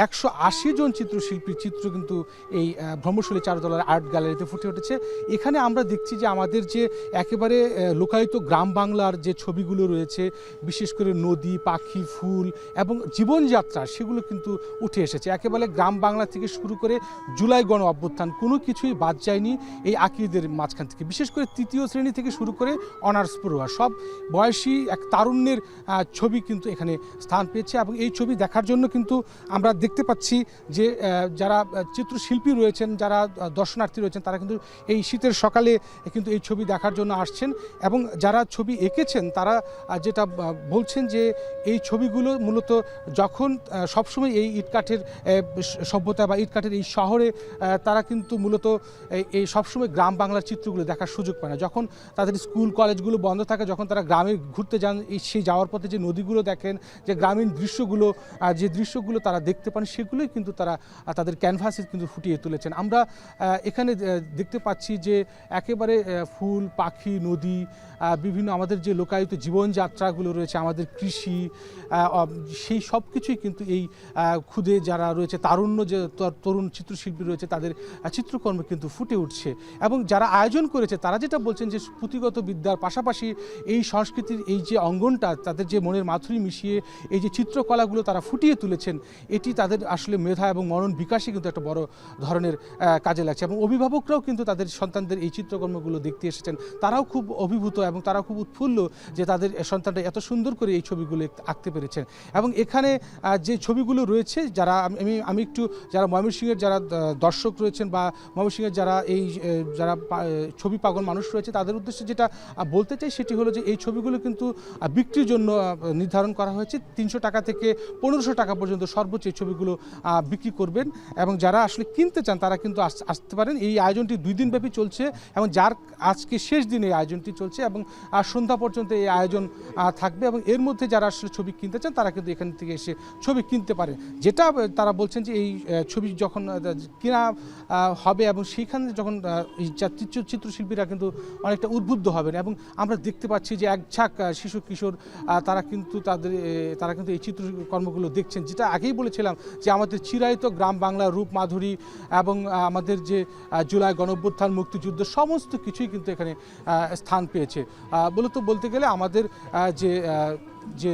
180 জন চিত্রশিল্পীর চিত্র কিন্তু এই ব্রহ্মশৈলী চারুতলার আর্ট গ্যালারিতে ফুটে উঠেছে। এখানে আমরা দেখছি যে আমাদের যে একেবারে লোকায়িত গ্রাম বাংলার যে ছবিগুলো রয়েছে, বিশেষ করে নদী, পাখি, ফুল এবং জীবনযাত্রা, সেগুলো কিন্তু উঠে এসেছে। একেবারে গ্রাম বাংলা থেকে শুরু করে জুলাই গণ অভ্যুত্থান কোনো কিছুই বাদ যায়নি এই আঁকিদের মাঝখান থেকে। বিশেষ করে 3য় শ্রেণী থেকে শুরু করে অনার্স পড়ুয়া সব বয়সী এক তারুণ্যের ছবি কিন্তু এখানে স্থান পেয়েছে। এবং এই ছবি দেখার জন্য কিন্তু আমরা দেখতে পাচ্ছি যে যারা চিত্রশিল্পী রয়েছেন, যারা দর্শনার্থী রয়েছেন, তারা কিন্তু এই শীতের সকালে কিন্তু এই ছবি দেখার জন্য আসছেন। এবং যারা ছবি এঁকেছেন তারা যেটা বলছেন যে এই ছবিগুলো মূলত যখন সবসময় এই ইটকাঠের সভ্যতা বা ইটকাঠের এই শহরে তারা কিন্তু মূলত এই সবসময় গ্রাম বাংলার চিত্রগুলো দেখার সুযোগ পায় না। যখন তাদের স্কুল কলেজগুলো বন্ধ থাকে, যখন তারা গ্রামে ঘুরতে যান, সেই যাওয়ার পথে যে নদীগুলো দেখেন, যে গ্রামীণ দৃশ্যগুলো তারা দেখতে পান, সেগুলোই কিন্তু তারা তাদের ক্যানভাসে কিন্তু ফুটিয়ে তুলেছেন। আমরা এখানে দেখতে পাচ্ছি যে একেবারে ফুল, পাখি, নদী, বিভিন্ন আমাদের যে লোকায়িত জীবনযাত্রাগুলো রয়েছে, আমাদের কৃষি, সেই সব কিছুই কিন্তু এই ক্ষুদে যারা রয়েছে, তারুণ্য যে তরুণ চিত্রশিল্পী রয়েছে, তাদের চিত্রকর্মে কিন্তু ফুটে উঠছে। এবং যারা আয়োজন করেছে তারা যেটা বলছেন যে পুঁথিগত বিদ্যার পাশাপাশি এই সংস্কৃতির এই যে অঙ্গনটা, তাদের যে মনের মাধুরী মিশিয়ে এই যে চিত্রকলাগুলো তারা ফুটিয়ে তুলেছেন, এটি তাদের আসলে মেধা এবং মনন বিকাশে কিন্তু একটা বড় ধরনের কাজে লাগছে। এবং অভিভাবকরাও কিন্তু তাদের সন্তানদের এই চিত্রকর্মগুলো দেখতে এসেছেন, তারাও খুব অভিভূত এবং তারা খুব উৎফুল্ল যে তাদের সন্তানটা এত সুন্দর করে এই ছবিগুলো আঁকতে পেরেছেন। এবং এখানে যে ছবিগুলো রয়েছে, যারা আমি একটু যারা ময়মনসিংহের যারা দর্শক রয়েছেন বা ময়মনসিংহের যারা এই যারা ছবি পাগল মানুষ রয়েছে, তাদের উদ্দেশ্যে যেটা বলতে চাই সেটি হলো যে এই ছবিগুলো কিন্তু বিক্রির জন্য নির্ধারণ করা হয়েছে। 300 টাকা থেকে 1500 টাকা পর্যন্ত সর্বোচ্চ এই ছবিগুলো বিক্রি করবেন। এবং যারা আসলে কিনতে চান তারা কিন্তু আসতে পারেন। এই আয়োজনটি 2 দিন ব্যাপী চলছে এবং যার আজকে শেষ দিনে এই আয়োজনটি চলছে এবং সন্ধ্যা পর্যন্ত এই আয়োজন থাকবে। এবং এর মধ্যে যারা আসলে ছবি কিনতে চান তারা কিন্তু এখান থেকে এসে ছবি কিনতে পারে। যেটা তারা বলছেন যে এই ছবি যখন কেনা হবে এবং সেইখানে যখন এই চিত্রশিল্পীরা কিন্তু অনেকটা উদ্বুদ্ধ হবেন। এবং আমরা দেখতে পাচ্ছি যে এক ঝাঁক শিশু কিশোর তারা কিন্তু এই চিত্রকর্মগুলো দেখছেন। যেটা আগেই বলেছিলাম যে আমাদের চিরায়ত গ্রাম বাংলার রূপ মাধুরী এবং আমাদের যে জুলাই গণঅভ্যুত্থান, মুক্তিযুদ্ধ, সমস্ত কিছুই কিন্তু এখানে স্থান পেয়েছে। বলতে গেলে আমাদের যে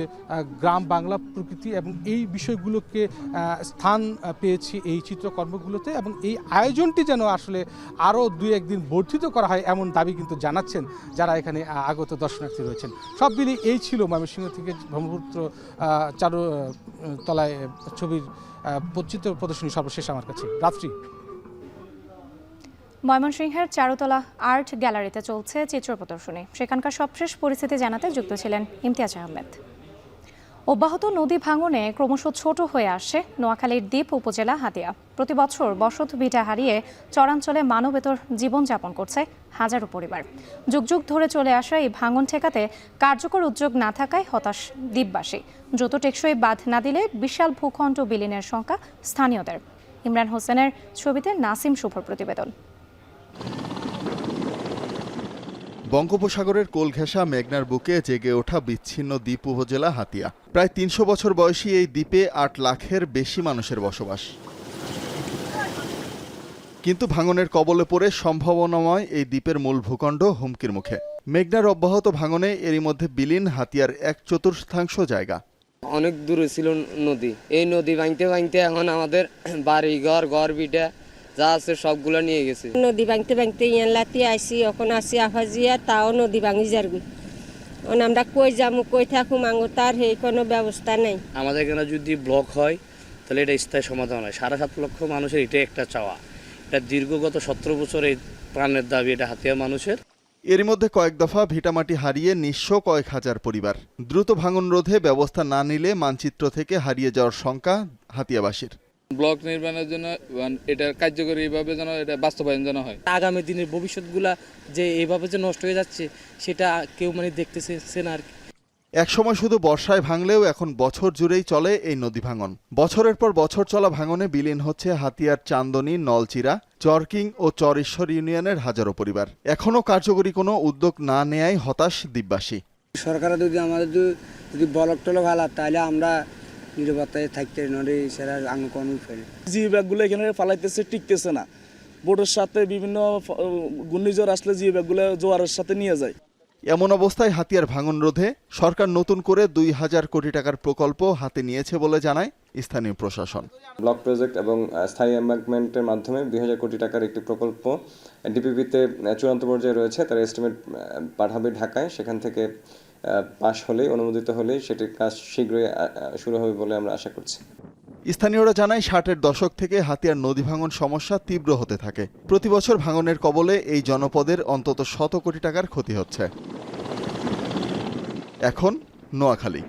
গ্রাম বাংলা প্রকৃতি এবং এই বিষয়গুলোকে স্থান পেয়েছি এই চিত্রকর্মগুলোতে। এবং এই আয়োজনটি যেন আসলে আরও 2-1 দিন বর্ধিত করা হয় এমন দাবি কিন্তু জানাচ্ছেন যারা এখানে আগত দর্শনার্থী রয়েছেন। সব মিলিয়ে এই ছিল ময়মনসিংহ থেকে ব্রহ্মপুত্র চারুতলায় ছবির চিত্র প্রদর্শনী সর্বশেষ আমার কাছে। রাত্রি। ময়মনসিংহের চারুতলা আর্ট গ্যালারিতে চলছে চিত্র প্রদর্শনী। সেখানকার সবশেষ পরিস্থিতি জানাতে যুক্ত ছিলেন ইমতিয়াজ আহমেদ। অব্যাহত নদী ভাঙনে ক্রমশ ছোট হয়ে আসছে নোয়াখালীর দ্বীপ উপজেলা হাতিয়া। প্রতি বছর বসত ভিটা হারিয়ে চরাঞ্চলে মানবেতর জীবনযাপন করছে হাজারো পরিবার। যুগ যুগ ধরে চলে আসা এই ভাঙন ঠেকাতে কার্যকর উদ্যোগ না থাকায় হতাশ দ্বীপবাসী। দ্রুত টেকসই বাঁধ না দিলে বিশাল ভূখণ্ড বিলীনের শঙ্কা স্থানীয়দের। ইমরান হোসেনের ছবিতে নাসিম শুভর প্রতিবেদন। বঙ্গোপসাগরের কোল ঘেঁষা মেঘনার বুকে জেগে ওঠা বিচ্ছিন্ন দ্বীপ উপজেলা হাতিয়া। প্রায় 300 বছর বয়সী এই দ্বীপে 8 লাখের বেশি মানুষের বসবাস। কিন্তু ভাঙনের কবলে পড়ে সম্ভাবনাময় এই দ্বীপের মূল ভূখণ্ড হুমকির মুখে। মেঘনার অব্যাহত ভাঙনে এরই মধ্যে বিলীন হাতিয়ার 1/4 জায়গা। অনেক দূরে ছিল নদী, এই নদী ভাঙতে এখন আমাদের বাড়ি ঘর বিটা যা আছে সবগুলো নিয়ে গেছে। নদী ভাঙতে ইয়ান লাতি আইসি, এখন আসি আফাজিয়া, তাও নদী ভাঙি যারবি। আমরা কই যাবো, কই থাকুম, আঙ্গো তার সেই কোনো ব্যবস্থা নেই। আমাদের এখানে যদি ব্লক হয় তাহলে এটা স্থায়ী সমাধান হয়। 7.5 লক্ষ মানুষের এটা একটা চাওয়া। এটা দীর্ঘগত 17 বছর এই প্রাণের দাবি এটা হাতিয়া মানুষের। এরই মধ্যে কয়েক দফা ভিটামাটি হারিয়ে নিঃস্ব কয়েক হাজার পরিবার। দ্রুত ভাঙন রোধে ব্যবস্থা না নিলে মানচিত্র থেকে হারিয়ে যাওয়ার শঙ্কা হাতিয়াবাসীর। ব্লক নির্মাণের জন্য এটা কার্যকরী এইভাবে যেন এটা বাস্তবায়ন যেন হয়। আগামী দিনের ভবিষ্যৎগুলা যে এইভাবে যে নষ্ট হয়ে যাচ্ছে সেটা কেউ দেখতেছে না আর কি। একসময় শুধু বর্ষায় ভাঙলেও এখন বছর জুড়েই চলে এই নদী ভাঙন। বছরের পর বছর চলা ভাঙনে বিলীন হচ্ছে হাতিয়ার চান্দনী, নলচিরা, চরকিং ও চরেশ্বর ইউনিয়নের হাজারো পরিবার। এখনও কার্যকরী কোনো উদ্যোগ না নেয়ায় হতাশ দ্বীপবাসী। সরকার যদি আমাদের যদি ব্লক টলক হালা তাহলে আমরা নিরাপত্তায় থাকতে নদী সেরা আঙু কম ফেলে। জি ব্যাগগুলো এখানে ফালাইতেছে, টিকতেছে না। বোটের সাথে বিভিন্ন ঘূর্ণিঝড় আসলে জি ব্যাগগুলো জোয়ারের সাথে নিয়ে যায়। এমন অবস্থায় হাতিয়ার ভাঙন রোধে সরকার নতুন করে 2000 কোটি টাকার প্রকল্প হাতে নিয়েছে বলে জানায় স্থানীয় প্রশাসন। ব্লক প্রজেক্ট এবং স্থায়ী এমবাঙ্কমেন্টের মাধ্যমে 2000 কোটি টাকার একটি প্রকল্প ডিপিপিতে চূড়ান্ত পর্যায়ে রয়েছে। তার এস্টিমেট পাঠাবে ঢাকায়। সেখান থেকে পাশ হলেই, অনুমোদিত হলেই সেটির কাজ শীঘ্রই শুরু হবে বলে আমরা আশা করছি। স্থানীয়রা জানায় 60-এর দশক থেকে হাতিয়ার নদী ভাঙন সমস্যা তীব্র হতে থাকে। প্রতি বছর ভাঙনের কবলে এই জনপদের অন্তত 100 কোটি টাকার ক্ষতি হচ্ছে। এখন নোয়াখালী।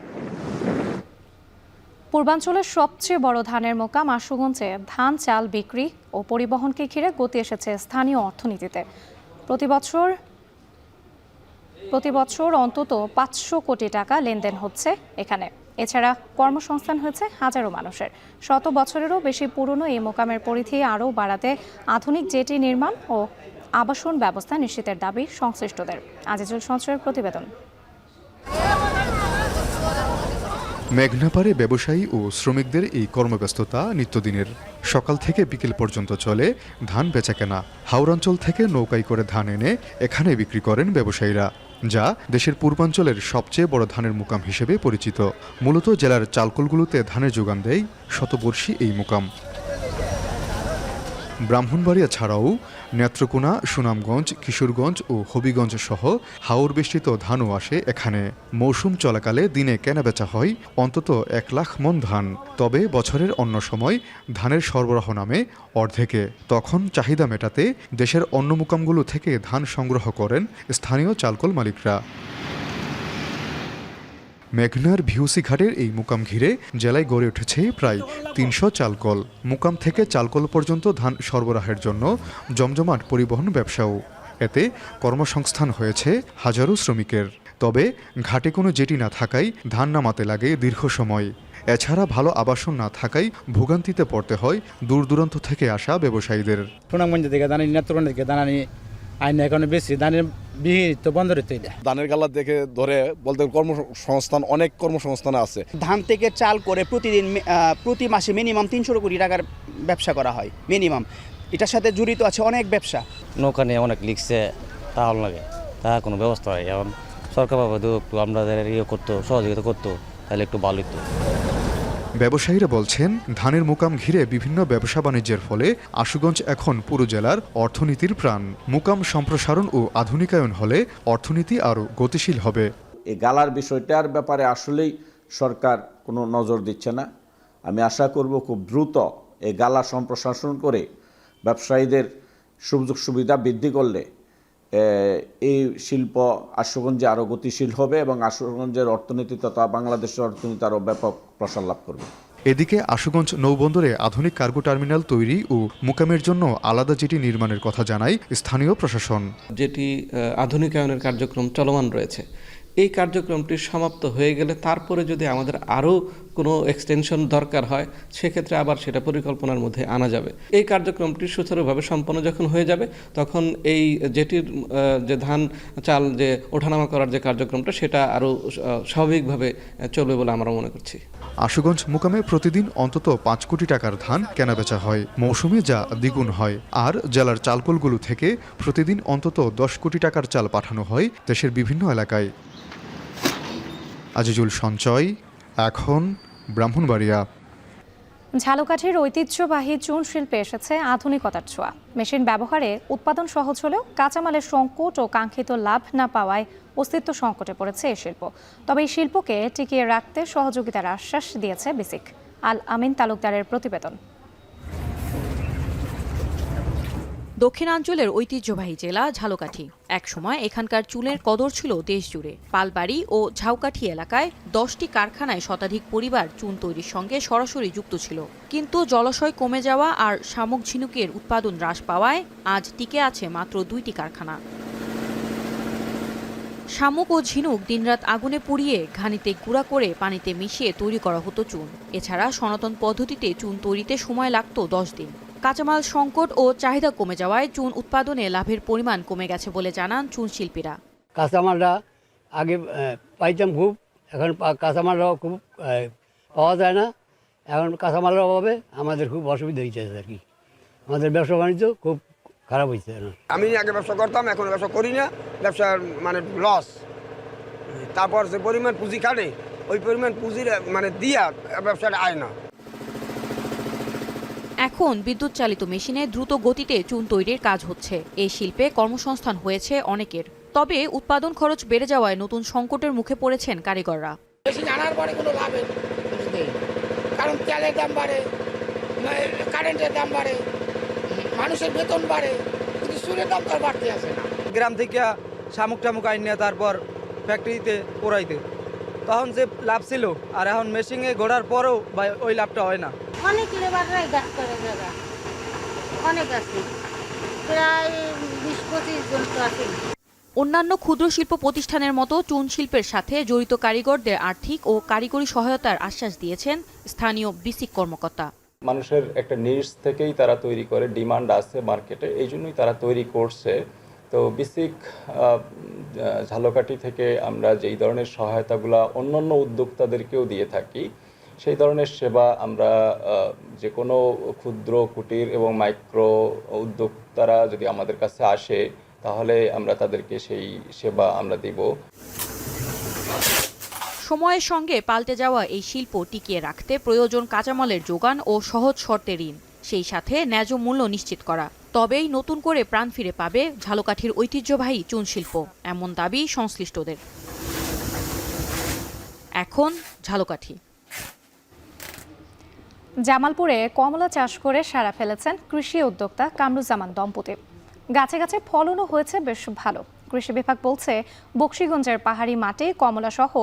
পূর্বাঞ্চলের সবচেয়ে বড় ধানের মোকাম আশুগঞ্জে ধান চাল বিক্রি ও পরিবহনকে ঘিরে গতি এসেছে স্থানীয় অর্থনীতিতে। প্রতি বছর অন্তত 500 কোটি টাকা লেনদেন হচ্ছে এখানে। এছাড়া কর্মসংস্থান হয়েছে হাজারো মানুষের। শত বছরেরও বেশি পুরনো এই মোকামের পরিধি আরও বাড়াতে আধুনিক জেটি নির্মাণ ও আবাসন ব্যবস্থা নিশ্চিতের দাবি সংশ্লিষ্টদের। আজিজুল সঞ্চয়ের প্রতিবেদন। মেঘনাপাড়ে ব্যবসায়ী ও শ্রমিকদের এই কর্মব্যস্ততা নিত্যদিনের। সকাল থেকে বিকেল পর্যন্ত চলে ধান বেচাকেনা। হাওড়াঞ্চল থেকে নৌকায় করে ধান এনে এখানে বিক্রি করেন ব্যবসায়ীরা, যা দেশের পূর্বাঞ্চলের সবচেয়ে বড় ধানের মুকাম হিসেবে পরিচিত। মূলত জেলার চালকলগুলোতে ধানের যোগান দেয় শতবর্ষী এই মুকাম। ব্রাহ্মণবাড়িয়া ছাড়াও নেত্রকোনা, সুনামগঞ্জ, কিশোরগঞ্জ ও হবিগঞ্জ সহ হাওর বেষ্টিত ধানও আসে এখানে। মৌসুম চলাকালে দিনে কেনাবেচা হয় অন্তত 1 লাখ মন ধান। তবে বছরের অন্য সময় ধানের সরবরাহ নামে অর্ধেকে। তখন চাহিদা মেটাতে দেশের অন্য মুকামগুলো থেকে ধান সংগ্রহ করেন স্থানীয় চালকল মালিকরা। মেঘনার ভিউসি ঘাটের এই মুকাম ঘিরে জেলায় গড়ে উঠেছে প্রায় 300 চালকল। মুকাম থেকে চালকল পর্যন্ত ধান সরবরাহের জন্য জমজমাট পরিবহন ব্যবসাও। এতে কর্মসংস্থান হয়েছে হাজারো শ্রমিকের। তবে ঘাটে কোনো জেটি না থাকায় ধান নামাতে লাগে দীর্ঘ সময়। এছাড়া ভালো আবাসন না থাকায় ভোগান্তিতে পড়তে হয় দূর দূরান্ত থেকে আসা ব্যবসায়ীদের। সুনামগঞ্জ থেকে দানি, নেত্রকোনা থেকে দানানি আইন এখন বেশি ধানের বিহিত তো বন্ধ রয়েছে। ধানের গালা দেখে ধরে বলতে কর্মসংস্থান, অনেক কর্মসংস্থান আছে। ধান থেকে চাল করে প্রতিদিন প্রতি মাসে মিনিমাম 300 কোটি টাকার ব্যবসা করা হয় মিনিমাম। এটার সাথে জড়িত আছে অনেক ব্যবসা। নৌকা নিয়ে অনেক লিখছে, তাহলে লাগে তা কোনো ব্যবস্থা হয়। এখন সরকার বাবা একটু আমাদের করতো, সহযোগিতা করতো, তাহলে একটু ভালো হতো। ব্যবসায়ীরা বলছেন, ধানের মুকাম ঘিরে বিভিন্ন ব্যবসা বাণিজ্যের ফলে আশুগঞ্জ এখন পুরো জেলার অর্থনীতির প্রাণ। মুকাম সম্প্রসারণ ও আধুনিকায়ন হলে অর্থনীতি আরও গতিশীল হবে। এই গালার বিষয়টার ব্যাপারে আসলেই সরকার কোনো নজর দিচ্ছে না। আমি আশা করব খুব দ্রুত এই গালা সম্প্রসারণ করে ব্যবসায়ীদের সুযোগ সুবিধা বৃদ্ধি করলে এই শিল্প আশুগঞ্জে আরও গতিশীল হবে এবং আশুগঞ্জের অর্থনীতি তথা বাংলাদেশের অর্থনীতি আরও ব্যাপক প্রসার লাভ করবে। এদিকে আশুগঞ্জ নৌবন্দরে আধুনিক কার্গো টার্মিনাল তৈরি ও মুকামের জন্য আলাদা জেটি নির্মাণের কথা জানায় স্থানীয় প্রশাসন। যেটি আধুনিকায়নের কার্যক্রম চলমান রয়েছে, এই কার্যক্রমটি সমাপ্ত হয়ে গেলে তারপরে যদি আমাদের আরও কোনো এক্সটেনশন দরকার হয়, সেক্ষেত্রে আবার সেটা পরিকল্পনার মধ্যে আনা যাবে। এই কার্যক্রমটি সুচারুভাবে সম্পন্ন যখন হয়ে যাবে, তখন এই যেটির যে ধান চাল যে ওঠানামা করার যে কার্যক্রমটা, সেটা আরও স্বাভাবিকভাবে চলবে বলে আমরা মনে করছি। আশুগঞ্জ মুকামে প্রতিদিন অন্তত 5 কোটি টাকার ধান কেনাবেচা হয়। মৌসুমে যা দ্বিগুণ হয়। আর জেলার চালকলগুলো থেকে প্রতিদিন অন্তত 10 কোটি টাকার চাল পাঠানো হয় দেশের বিভিন্ন এলাকায়। আজিজুল সঞ্চয়, এখন ব্রাহ্মণবাড়িয়া। ঝালকাঠির ঐতিহ্যবাহী চুন শিল্পে এসেছে আধুনিকতার ছোঁয়া। মেশিন ব্যবহারে উৎপাদন সহজ হলেও কাঁচামালের সংকট ও কাঙ্ক্ষিত লাভ না পাওয়ায় অস্তিত্ব সংকটে পড়েছে এই শিল্প। তবে এই শিল্পকে টিকিয়ে রাখতে সহযোগিতার আশ্বাস দিয়েছে বিসিক। আল আমিন তালুকদারের প্রতিবেদন। দক্ষিণাঞ্চলের ঐতিহ্যবাহী জেলা ঝালকাঠি। একসময় এখানকার চুনের কদর ছিল দেশ জুড়ে। পালবাড়ি ও ঝাউকাঠি এলাকায় 10টি কারখানায় শতাধিক পরিবার চুন তৈরির সঙ্গে সরাসরি যুক্ত ছিল। কিন্তু জলাশয় কমে যাওয়া আর শামুক ঝিনুকের উৎপাদন হ্রাস পাওয়ায় আজ টিকে আছে মাত্র 2টি কারখানা। শামুক ও ঝিনুক দিনরাত আগুনে পুড়িয়ে ঘানিতে গুঁড়া করে পানিতে মিশিয়ে তৈরি করা হতো চুন। এছাড়া সনাতন পদ্ধতিতে চুন তৈরিতে সময় লাগত 10 দিন। কাঁচামাল সংকট ও চাহিদা কমে যাওয়ায় চুন উৎপাদনে লাভের পরিমাণ কমে গেছে বলে জানান চুন শিল্পীরা। কাঁচামালটা আগে পাইতাম খুব, এখন কাঁচামালটাও খুব পাওয়া যায় না। এখন কাঁচামালের অভাবে আমাদের খুব অসুবিধা হয়েছে আর কি। আমাদের ব্যবসা বাণিজ্য খুব খারাপ হয়েছে। আমি আগে ব্যবসা করতাম, এখন ব্যবসা করি না। ব্যবসার মানে লস। তারপর যে পরিমাণ পুঁজি খাটে, ওই পরিমাণ পুঁজির মানে দিয়া ব্যবসাটা আয় না। এখন বিদ্যুৎ চালিত মেশিনে দ্রুত গতিতে চুন তৈরির কাজ হচ্ছে। এই শিল্পে কর্মসংস্থান হয়েছে অনেকের। তবে উৎপাদন খরচ বেড়ে যাওয়ায় নতুন সংকটের মুখে পড়েছেন কারিগররা। মেশিন আনার পরে কোনো লাভ নেই, কারণ তেলের দাম বাড়ে, কারেন্টের দাম বাড়ে, মানুষের বেতন বাড়ে, কিন্তু চুনের দাম তো আর বাড়তে আসে না। গ্রাম থেকে শামুক টামুক আইন নিয়ে তারপর ফ্যাক্টরিতে পোড়াইতে, তখন যে লাভ ছিল, আর এখন মেশিনে ঘোরার পরেও ওই লাভটা হয় না। অনেক লেবাররাই কাজ করে, জায়গা অনেক আছে, প্রায় 20-25 জন তো আছে। অন্যান্য ক্ষুদ্র শিল্প প্রতিষ্ঠানের মতো চুন শিল্পের সাথে জড়িত কারিগরদের আর্থিক ও কারিগরি সহায়তার আশ্বাস দিয়েছেন স্থানীয় বিসিক কর্মকর্তা। মানুষের একটা নিডস থেকেই তারা তৈরি করে, ডিমান্ড আছে মার্কেটে, এই জন্যই তারা তৈরি করছে। তো বিসিক ঝালকাঠি থেকে আমরা যেই ধরনের সহায়তাগুলো অন্যান্য উদ্যোক্তাদেরকেও দিয়ে থাকি, সেই ধরনের সেবা আমরা যে কোনো ক্ষুদ্র কুটির এবং মাইক্রো উদ্যোক্তারা যদি আমাদের কাছে আসে তাহলে আমরা তাদেরকে সেই সেবা আমরা দিব। সময়ের সঙ্গে পাল্টে যাওয়া এই শিল্প টিকিয়ে রাখতে প্রয়োজন কাঁচামালের যোগান ও সহজ শর্তে ঋণ, সেই সাথে ন্যায্য মূল্য নিশ্চিত করা। তবেই নতুন করে প্রাণ ফিরে পাবে ঝালকাঠির ঐতিহ্যবাহী চুন শিল্প, এমন দাবি সংশ্লিষ্টদের। এখন ঝালকাঠি। জামালপুরে কমলা চাষ করে সাড়া ফেলেছেন কৃষি উদ্যোক্তা কামরুজ্জামান দম্পতি। গাছে গাছে ফলনও হয়েছে বেশ ভালো। কৃষি বিভাগ বলছে বকশীগঞ্জের পাহাড়ি মাটি কমলা সহ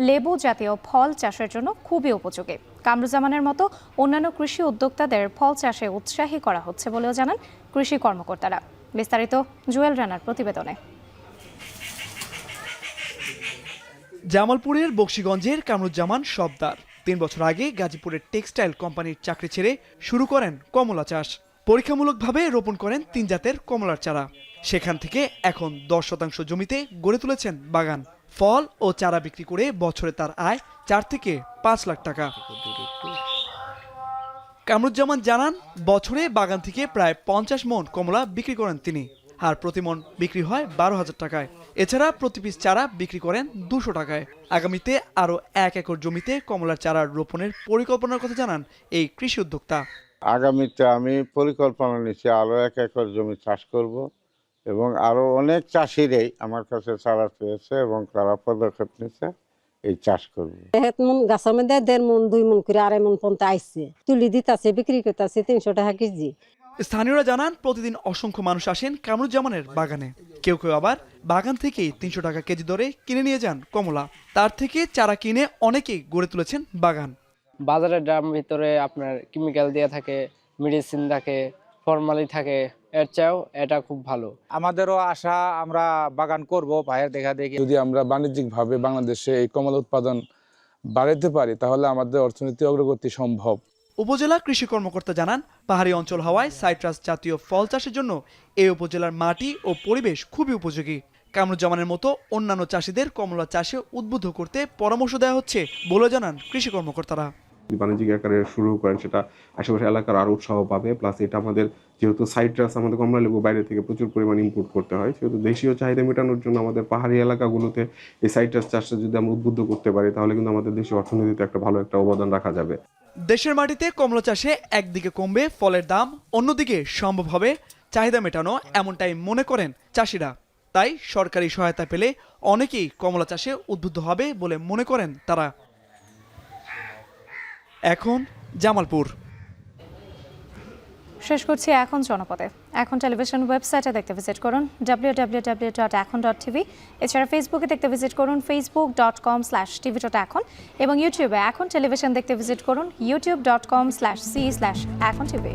লেবু জাতীয় ফল চাষের জন্য খুবই উপযোগী। কামরুজ্জামানের মতো অন্যান্য কৃষি উদ্যোক্তাদের ফল চাষে উৎসাহী করা হচ্ছে বলেও জানান কৃষি কর্মকর্তারা। বিস্তারিত জুয়েল রানার প্রতিবেদনে। জামালপুরের বকশীগঞ্জের কামরুজ্জামান সবদার 3 বছর আগে গাজীপুরের টেক্সটাইল কোম্পানির চাকরি ছেড়ে শুরু করেন কমলা চাষ। পরীক্ষামূলকভাবে রোপণ করেন 3 জাতের কমলার চারা। সেখান থেকে এখন 10% জমিতে গড়ে তুলেছেন বাগান। ফল ও চারা বিক্রি করে বছরে তার আয় 4 থেকে 5 লাখ টাকা। কামরুজ্জামান জানান, বছরে বাগান থেকে প্রায় 50 মণ কমলা বিক্রি করেন তিনি, আর প্রতি মণ বিক্রি হয় 12,000 টাকায়। এছাড়া প্রতি পিস চারা বিক্রি করেন 200 টাকায়। আগামীতে আরও 1 একর জমিতে কমলার চারা রোপণের পরিকল্পনার কথা জানান এই কৃষি উদ্যোক্তা। আগামীতে আমি পরিকল্পনা নিচ্ছি আরও 1 একর জমি চাষ করব এবং আরও অনেক চাষিরাই আমার কাছে চারা পেয়েছে এবং তারা পদক্ষেপ নিচ্ছে এই চাষ করবে। গাছের মধ্যে 1.5 মণ 2 মণ করে 2.5 মণ পর্যন্ত আইছে, তুলি দিতেছে, বিক্রি করতেছে 300 টাকা কেজি। স্থানীয়রা জানান, প্রতিদিন অসংখ্য মানুষ আসেন কামরুজ্জামানের বাগানে। কেউ কেউ আবার বাগান থেকেই 300 টাকা কেজি দরে কিনে নিয়ে যান কমলা। তার থেকে চারা কিনে অনেকেই গড়ে তুলেছেন বাগান। বাজারের ড্রাম ভিতরে আপনার কেমিক্যাল দেওয়া থাকে, মেডিসিন থাকে, ফর্মালি থাকে, এর চেয়েও এটা খুব ভালো। আমাদেরও আশা আমরা বাগান করব ভাইয়ের দেখা দেখি। যদি আমরা বাণিজ্যিকভাবে বাংলাদেশে এই কমলা উৎপাদন বাড়াতে পারি তাহলে আমাদের অর্থনীতি অগ্রগতি সম্ভব। উপজেলা কৃষি কর্মকর্তা জানান, পাহাড়ি অঞ্চল হওয়ায় সাইট্রাস জাতীয় ফল চাষের জন্য এই উপজেলার মাটি ও পরিবেশ খুবই উপযোগী। কামরুজ্জামানের মতো অন্যান্য চাষিদের কমলা চাষে উদ্বুদ্ধ করতে পরামর্শ দেওয়া হচ্ছে বলে জানান কৃষি কর্মকর্তারা। বাণিজ্যিক আকারে শুরু করেন সেটা আশেপাশে এলাকার আরও উৎসাহ পাবে। প্লাস এটা আমাদের যেহেতু সাইট্রাস আমাদের কমলা লেবু বাইরে থেকে প্রচুর পরিমাণ ইম্পোর্ট করতে হয়, সেহেতু দেশীয় চাহিদা মেটানোর জন্য আমাদের পাহাড়ি এলাকাগুলোতে এই সাইট্রাস চাষটা যদি আমরা উদ্বুদ্ধ করতে পারি তাহলে কিন্তু আমাদের দেশের অর্থনীতিতে একটা ভালো একটা অবদান রাখা যাবে। দেশের মাটিতে কমলা চাষে একদিকে কমবে ফলের দাম, অন্যদিকে সম্ভব হবে চাহিদা মেটানো, এমনটাই মনে করেন চাষিরা। তাই সরকারি সহায়তা পেলে অনেকেই কমলা চাষে উদ্বুদ্ধ হবে বলে মনে করেন তারা। এখন জামালপুর। শেষ করছি এখন জনপদে। এখন টেলিভিশন ওয়েবসাইটে দেখতে ভিজিট করুন www.ekon.tv। এছাড়া ফেসবুকে দেখতে ভিজিট করুন facebook.com/tv.ekon এবং ইউটিউবে এখন টেলিভিশন দেখতে ভিজিট করুন youtube.com/c/ekontv।